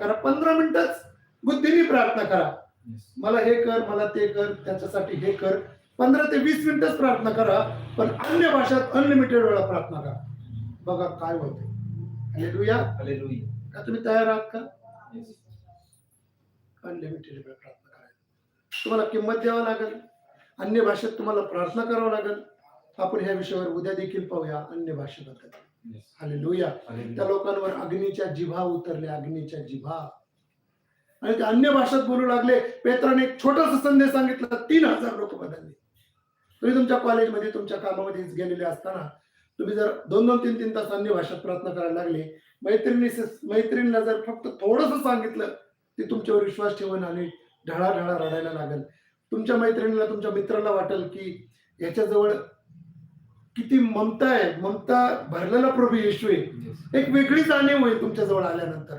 करा. 15 मिनिटच बुद्धीने प्रार्थना करा. मला हे कर, मला ते कर, त्याच्यासाठी हे कर. 15 ते 20 मिनिटच प्रार्थना करा, पण अन्य भाषात अनलिमिटेड वेळा प्रार्थना करा. बघा काय होते. हालेलुया. हालेलुया. का तुम्ही तयार आहात का? अनलिमिटेड वेळ प्रार्थना करायला तुम्हाला किंमत द्यावं लागेल. अन्य भाषेत तुम्हाला प्रार्थना करावं लागेल. आपण ह्या विषयावर उद्या देखील पाहूया अन्य भाषेबद्दल. हालेलुया. त्या लोकांवर अग्नीच्या जिभा उतरल्या, अग्नीच्या जिभा, आणि ते अन्य भाषेत बोलू लागले. पेत्राने एक छोटासा संदेश सांगितला, 3000 लोक बदलले. तुम्ही तुमच्या कॉलेजमध्ये, तुमच्या कामामध्ये गेलेले असताना तुम्ही जर 2-2, 3-3 तास अन्य भाषेत प्रार्थना करायला लागले, मैत्रिणीला जर फक्त थोडंसं सांगितलं, ती तुमच्यावर विश्वास ठेवून आणि ढळाढळा रडायला लागेल. तुमच्या मैत्रिणीला, तुमच्या मित्राला वाटेल की याच्याजवळ किती ममता आहे, ममता भरलेला प्रभू येशू आहे. एक वेगळी जाणीव होईल तुमच्या जवळ आल्यानंतर.